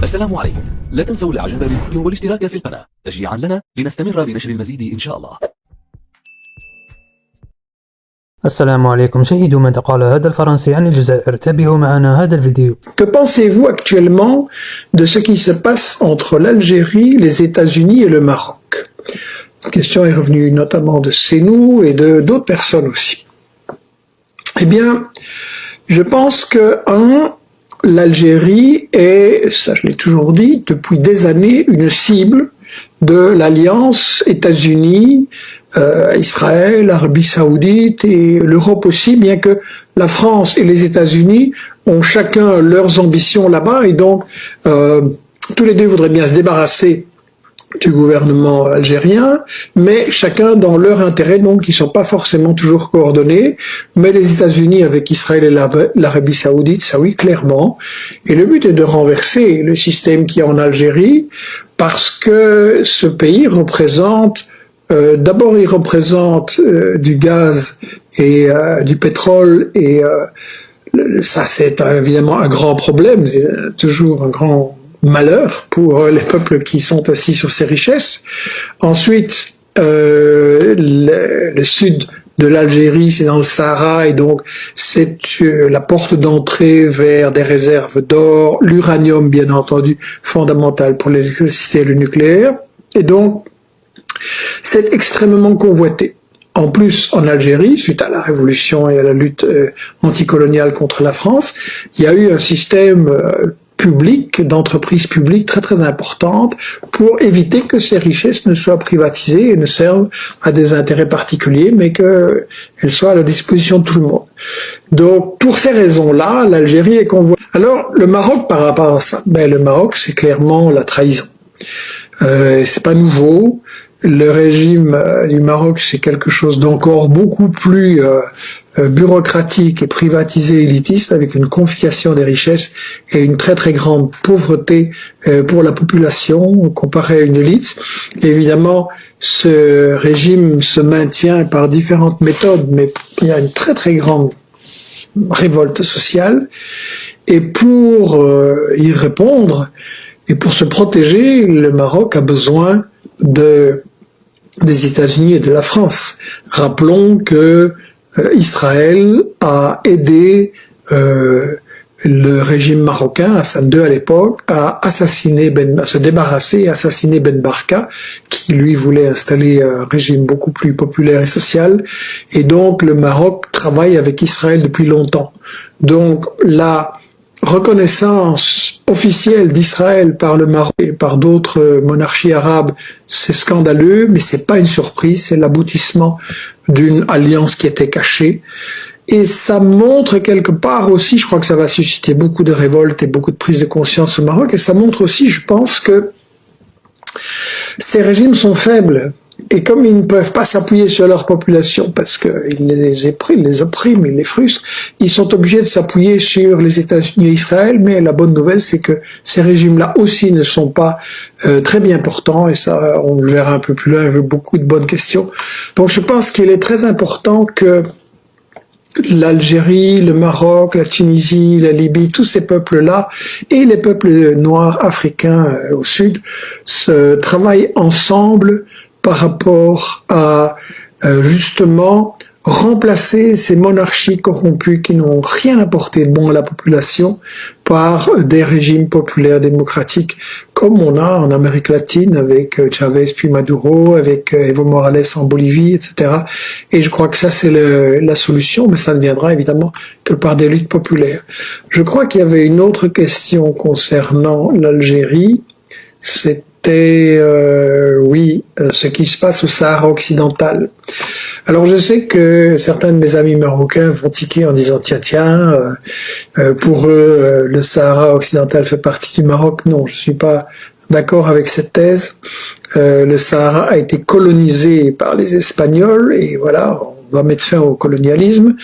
السلام عليكم. لا تنسوا الاعجاب بالفيديو والاشتراك في القناة تشجيعا لنا لنستمر بنشر المزيد إن شاء الله. السلام عليكم. شاهدوا ماذا قال هذا الفرنسي عن الجزائر. تابعوا معنا هذا الفيديو. Que pensez-vous actuellement de ce qui se passe entre l'Algérie, les États-Unis et le Maroc? Cette question est revenue notamment de Sénou et de d'autres personnes aussi. Eh bien, je pense que, l'Algérie est, ça je l'ai toujours dit, depuis des années, une cible de l'alliance États-Unis, Israël, Arabie Saoudite et l'Europe aussi, bien que la France et les États-Unis ont chacun leurs ambitions là-bas et donc tous les deux voudraient bien se débarrasser du gouvernement algérien, mais chacun dans leur intérêt, donc ils sont pas forcément toujours coordonnés, mais les États-Unis avec Israël et l'Arabie Saoudite, ça oui, clairement, et le but est de renverser le système qui est en Algérie, parce que ce pays représente, d'abord il représente du gaz et du pétrole, et ça c'est évidemment un grand problème, c'est toujours un grand malheur pour les peuples qui sont assis sur ces richesses. Ensuite, le sud de l'Algérie, c'est dans le Sahara, et donc c'est la porte d'entrée vers des réserves d'or, l'uranium bien entendu, fondamental pour l'électricité et le nucléaire, et donc c'est extrêmement convoité. En plus, en Algérie, suite à la révolution et à la lutte anticoloniale contre la France, il y a eu un système public, d'entreprises publiques très très importantes pour éviter que ces richesses ne soient privatisées et ne servent à des intérêts particuliers, mais qu'elles soient à la disposition de tout le monde. Donc, pour ces raisons-là, l'Algérie est convoitée. Alors, le Maroc par rapport à ça, le Maroc, c'est clairement la trahison. C'est pas nouveau. Le régime du Maroc, c'est quelque chose d'encore beaucoup plus bureaucratique et privatisé, élitiste, avec une confiscation des richesses et une très très grande pauvreté pour la population comparée à une élite. Et évidemment, ce régime se maintient par différentes méthodes, mais il y a une très très grande révolte sociale. Et pour y répondre et pour se protéger, le Maroc a besoin des États-Unis et de la France. Rappelons que Israël a aidé le régime marocain, Hassan II à l'époque, à se débarrasser et assassiner Ben Barka, qui lui voulait installer un régime beaucoup plus populaire et social. Et donc le Maroc travaille avec Israël depuis longtemps. Donc la reconnaissance officielle d'Israël par le Maroc et par d'autres monarchies arabes, c'est scandaleux, mais c'est pas une surprise, c'est l'aboutissement d'une alliance qui était cachée. Et ça montre quelque part aussi, je crois que ça va susciter beaucoup de révoltes et beaucoup de prise de conscience au Maroc, et ça montre aussi, je pense, que ces régimes sont faibles. Et comme ils ne peuvent pas s'appuyer sur leur population parce qu'ils les oppriment, ils les frustrent, ils sont obligés de s'appuyer sur les États-Unis et Israël. Mais la bonne nouvelle, c'est que ces régimes-là aussi ne sont pas très bien portants. Et ça, on le verra un peu plus loin avec beaucoup de bonnes questions. Donc je pense qu'il est très important que l'Algérie, le Maroc, la Tunisie, la Libye, tous ces peuples-là, et les peuples noirs africains au sud, se travaillent ensemble par rapport à justement remplacer ces monarchies corrompues qui n'ont rien apporté de bon à la population par des régimes populaires démocratiques comme on a en Amérique latine avec Chavez puis Maduro, avec Evo Morales en Bolivie, etc. Et je crois que ça c'est la solution, mais ça ne viendra évidemment que par des luttes populaires. Je crois qu'il y avait une autre question concernant l'Algérie, c'était ce qui se passe au Sahara occidental. Alors je sais que certains de mes amis marocains vont tiquer en disant tiens, pour eux le Sahara occidental fait partie du Maroc. Non, je suis pas d'accord avec cette thèse. Le Sahara a été colonisé par les Espagnols et voilà, on va mettre fin au colonialisme.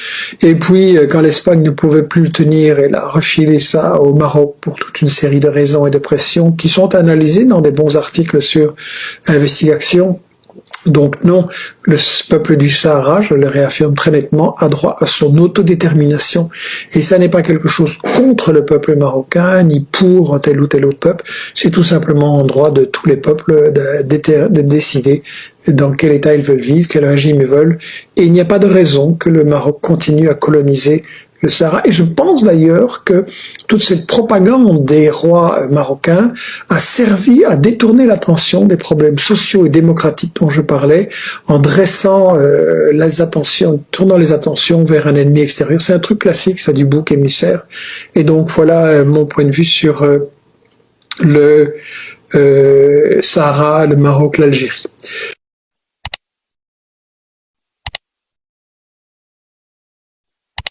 Et puis, quand l'Espagne ne pouvait plus le tenir, elle a refilé ça au Maroc pour toute une série de raisons et de pressions qui sont analysées dans des bons articles sur Investigation. Donc non, le peuple du Sahara, je le réaffirme très nettement, a droit à son autodétermination. Et ça n'est pas quelque chose contre le peuple marocain, ni pour tel ou tel autre peuple. C'est tout simplement un droit de tous les peuples de décider dans quel état ils veulent vivre, quel régime ils veulent. Et il n'y a pas de raison que le Maroc continue à coloniser le Sahara. Et je pense d'ailleurs que toute cette propagande des rois marocains a servi à détourner l'attention des problèmes sociaux et démocratiques dont je parlais, en dressant tournant les attentions vers un ennemi extérieur. C'est un truc classique, ça, du bouc émissaire. Et donc voilà mon point de vue sur le Sahara, le Maroc, l'Algérie.